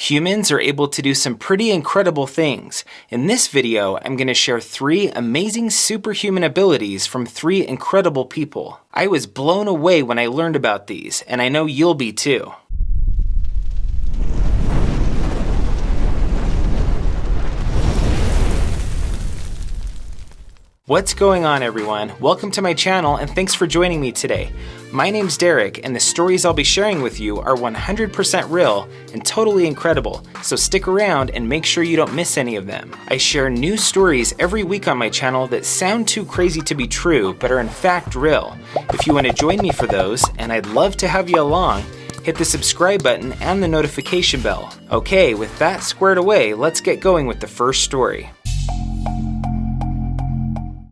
Humans are able to do some pretty incredible things. In this video, I'm going to share 3 amazing superhuman abilities from 3 incredible people. I was blown away when I learned about these, and I know you'll be too. What's going on, everyone? Welcome to my channel and thanks for joining me today. My name's Derek and the stories I'll be sharing with you are 100% real and totally incredible, so stick around and make sure you don't miss any of them. I share new stories every week on my channel that sound too crazy to be true but are in fact real. If you want to join me for those, and I'd love to have you along, hit the subscribe button and the notification bell. Okay, with that squared away, let's get going with the first story.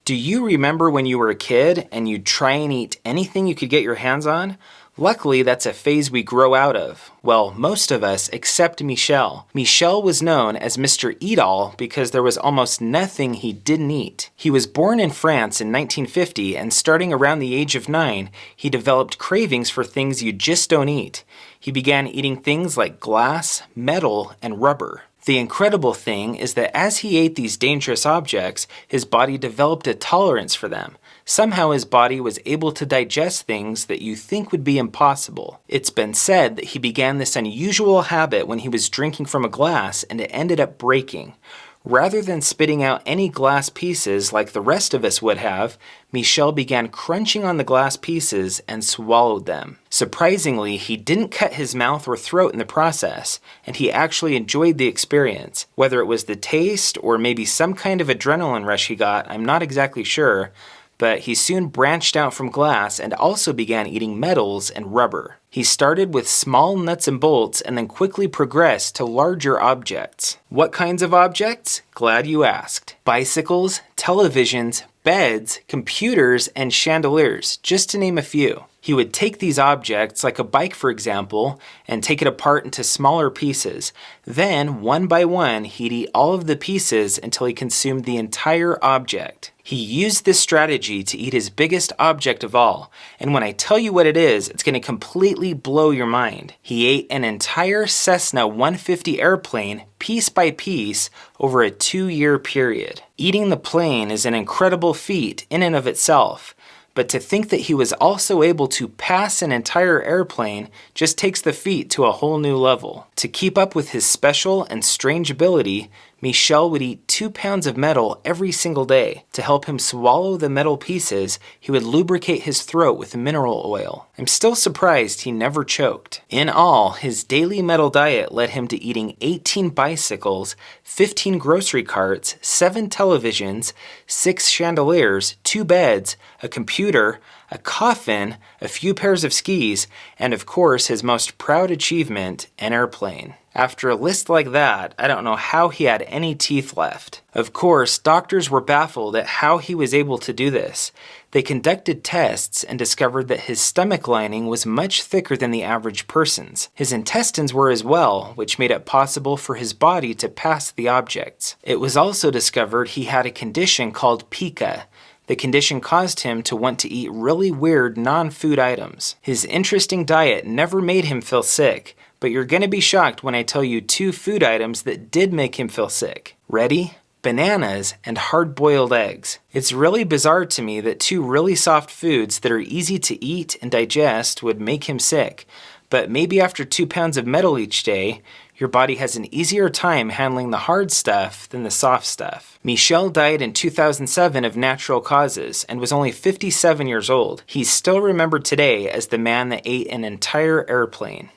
Do you remember when you were a kid and you'd try and eat anything you could get your hands on? Luckily, that's a phase we grow out of. Well, most of us except Michel. Michel was known as Mr. Eat-All because there was almost nothing he didn't eat. He was born in France in 1950, and starting around the age of 9, he developed cravings for things you just don't eat. He began eating things like glass, metal, and rubber. The incredible thing is that as he ate these dangerous objects, his body developed a tolerance for them. Somehow his body was able to digest things that you think would be impossible. It's been said that he began this unusual habit when he was drinking from a glass and it ended up breaking. Rather than spitting out any glass pieces like the rest of us would have, Michel began crunching on the glass pieces and swallowed them. Surprisingly, he didn't cut his mouth or throat in the process, and he actually enjoyed the experience. Whether it was the taste or maybe some kind of adrenaline rush he got, I'm not exactly sure, but he soon branched out from glass and also began eating metals and rubber. He started with small nuts and bolts and then quickly progressed to larger objects. What kinds of objects? Glad you asked. Bicycles, televisions, beds, computers, and chandeliers, just to name a few. He would take these objects, like a bike for example, and take it apart into smaller pieces. Then, one by one, he'd eat all of the pieces until he consumed the entire object. He used this strategy to eat his biggest object of all, and when I tell you what it is, it's going to completely blow your mind. He ate an entire Cessna 150 airplane, piece by piece, over a 2-year period. Eating the plane is an incredible feat in and of itself. But to think that he was also able to pass an entire airplane just takes the feat to a whole new level. To keep up with his special and strange ability, Michel would eat 2 pounds of metal every single day. To help him swallow the metal pieces, he would lubricate his throat with mineral oil. I'm still surprised he never choked. In all, his daily metal diet led him to eating 18 bicycles, 15 grocery carts, 7 televisions, 6 chandeliers, 2 beds, a computer, a coffin, a few pairs of skis, and of course his most proud achievement, an airplane. After a list like that, I don't know how he had any teeth left. Of course, doctors were baffled at how he was able to do this. They conducted tests and discovered that his stomach lining was much thicker than the average person's. His intestines were as well, which made it possible for his body to pass the objects. It was also discovered he had a condition called pica. The condition caused him to want to eat really weird non-food items. His interesting diet never made him feel sick, but you're gonna be shocked when I tell you 2 food items that did make him feel sick. Ready? Bananas and hard-boiled eggs. It's really bizarre to me that 2 really soft foods that are easy to eat and digest would make him sick. But maybe after 2 pounds of metal each day, your body has an easier time handling the hard stuff than the soft stuff. Michel died in 2007 of natural causes and was only 57 years old. He's still remembered today as the man that ate an entire airplane.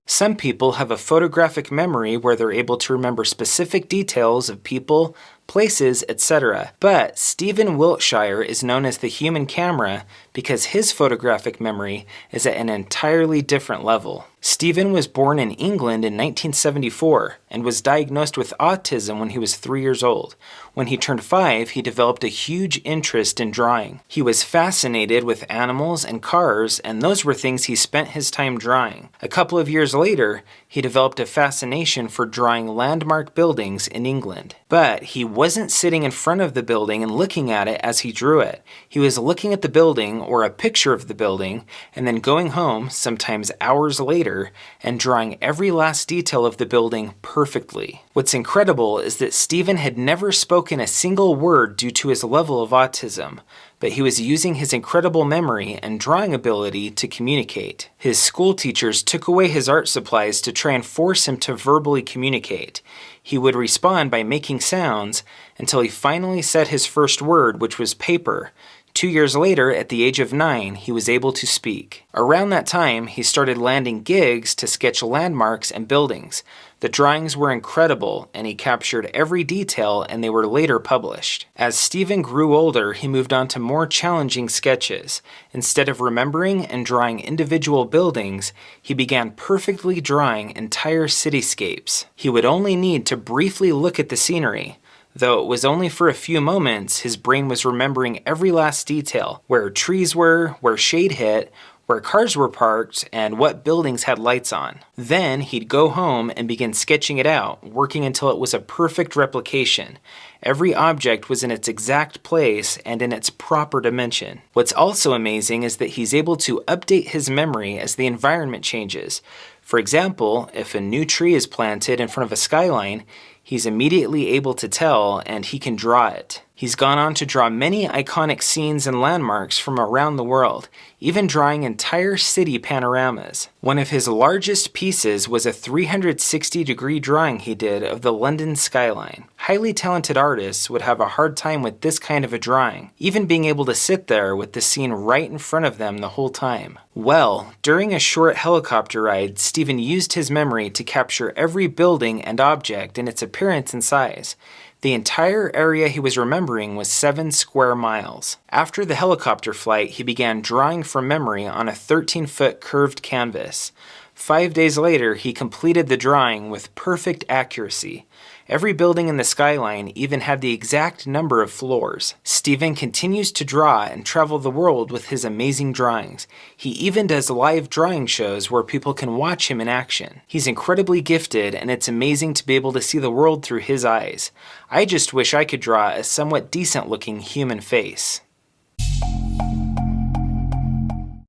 Some people have a photographic memory where they're able to remember specific details of people, places, etc. But Stephen Wiltshire is known as the human camera because his photographic memory is at an entirely different level. Stephen was born in England in 1974 and was diagnosed with autism when he was 3 years old. When he turned 5, he developed a huge interest in drawing. He was fascinated with animals and cars, and those were things he spent his time drawing. A couple of years later, he developed a fascination for drawing landmark buildings in England. But he wasn't sitting in front of the building and looking at it as he drew it. He was looking at the building or a picture of the building and then going home, sometimes hours later, and drawing every last detail of the building perfectly. What's incredible is that Stephen had never spoken a single word due to his level of autism, but he was using his incredible memory and drawing ability to communicate. His school teachers took away his art supplies to try and force him to verbally communicate. He would respond by making sounds until he finally said his first word, which was paper. 2 years later, at the age of 9, he was able to speak. Around that time, he started landing gigs to sketch landmarks and buildings. The drawings were incredible, and he captured every detail, and they were later published. As Stephen grew older, he moved on to more challenging sketches. Instead of remembering and drawing individual buildings, he began perfectly drawing entire cityscapes. He would only need to briefly look at the scenery. Though it was only for a few moments, his brain was remembering every last detail, where trees were, where shade hit, where cars were parked, and what buildings had lights on. Then he'd go home and begin sketching it out, working until it was a perfect replication. Every object was in its exact place and in its proper dimension. What's also amazing is that he's able to update his memory as the environment changes. For example, if a new tree is planted in front of a skyline, he's immediately able to tell, and he can draw it. He's gone on to draw many iconic scenes and landmarks from around the world, even drawing entire city panoramas. One of his largest pieces was a 360-degree drawing he did of the London skyline. Highly talented artists would have a hard time with this kind of a drawing, even being able to sit there with the scene right in front of them the whole time. Well, during a short helicopter ride, Stephen used his memory to capture every building and object in its appearance and size. The entire area he was remembering was 7 square miles. After the helicopter flight, he began drawing from memory on a 13-foot curved canvas. 5 days later, he completed the drawing with perfect accuracy. Every building in the skyline even had the exact number of floors. Stephen continues to draw and travel the world with his amazing drawings. He even does live drawing shows where people can watch him in action. He's incredibly gifted, and it's amazing to be able to see the world through his eyes. I just wish I could draw a somewhat decent-looking human face.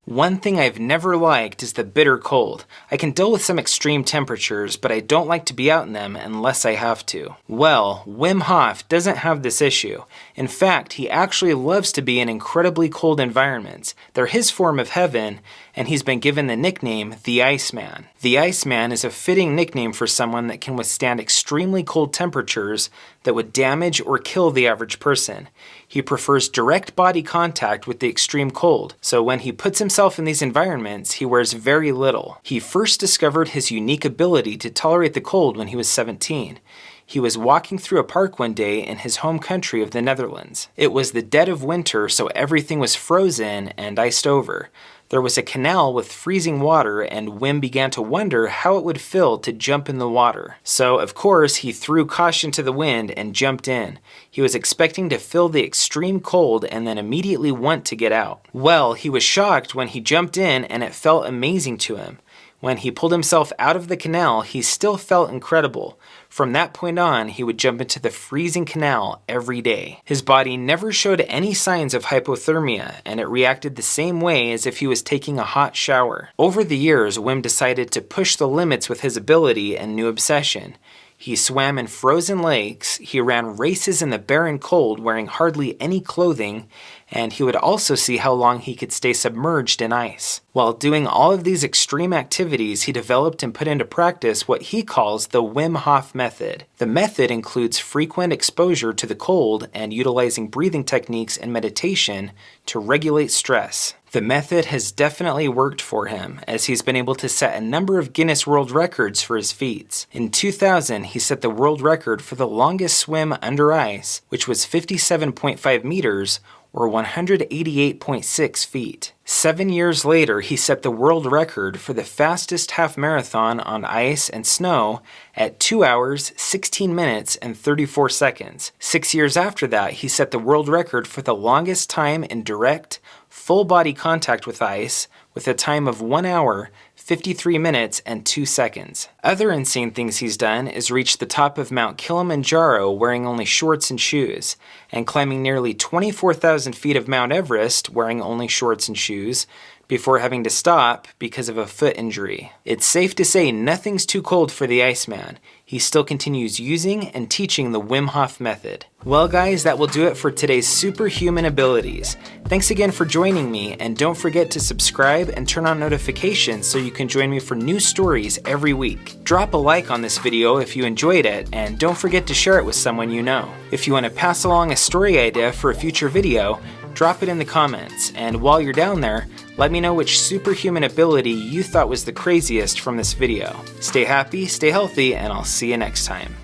One thing I've never liked is the bitter cold. I can deal with some extreme temperatures, but I don't like to be out in them unless I have to. Well, Wim Hof doesn't have this issue. In fact, he actually loves to be in incredibly cold environments. They're his form of heaven, and he's been given the nickname the Iceman. The Iceman is a fitting nickname for someone that can withstand extremely cold temperatures that would damage or kill the average person. He prefers direct body contact with the extreme cold, so when he puts himself in these environments, he wears very little. He first discovered his unique ability to tolerate the cold when he was 17. He was walking through a park one day in his home country of the Netherlands. It was the dead of winter, so everything was frozen and iced over. There was a canal with freezing water, and Wim began to wonder how it would feel to jump in the water. So, of course, he threw caution to the wind and jumped in. He was expecting to feel the extreme cold and then immediately want to get out. Well, he was shocked when he jumped in, and it felt amazing to him. When he pulled himself out of the canal, he still felt incredible. From that point on, he would jump into the freezing canal every day. His body never showed any signs of hypothermia, and it reacted the same way as if he was taking a hot shower. Over the years, Wim decided to push the limits with his ability and new obsession. He swam in frozen lakes, he ran races in the barren cold wearing hardly any clothing, and he would also see how long he could stay submerged in ice. While doing all of these extreme activities, he developed and put into practice what he calls the Wim Hof method. The method includes frequent exposure to the cold and utilizing breathing techniques and meditation to regulate stress. The method has definitely worked for him, as he's been able to set a number of Guinness World Records for his feats. In 2000, he set the world record for the longest swim under ice, which was 57.5 meters, or 188.6 feet. 7 years later, he set the world record for the fastest half marathon on ice and snow at 2 hours, 16 minutes, and 34 seconds. 6 years after that, he set the world record for the longest time in direct, full body contact with ice with a time of 1 hour, 53 minutes, and 2 seconds. Other insane things he's done is reach the top of Mount Kilimanjaro wearing only shorts and shoes, and climbing nearly 24,000 feet of Mount Everest wearing only shorts and shoes, before having to stop because of a foot injury. It's safe to say nothing's too cold for the Iceman. He still continues using and teaching the Wim Hof method. Well guys, that will do it for today's superhuman abilities. Thanks again for joining me, and don't forget to subscribe and turn on notifications so you can join me for new stories every week. Drop a like on this video if you enjoyed it, and don't forget to share it with someone you know. If you want to pass along a story idea for a future video, drop it in the comments, and while you're down there, let me know which superhuman ability you thought was the craziest from this video. Stay happy, stay healthy, and I'll see you next time.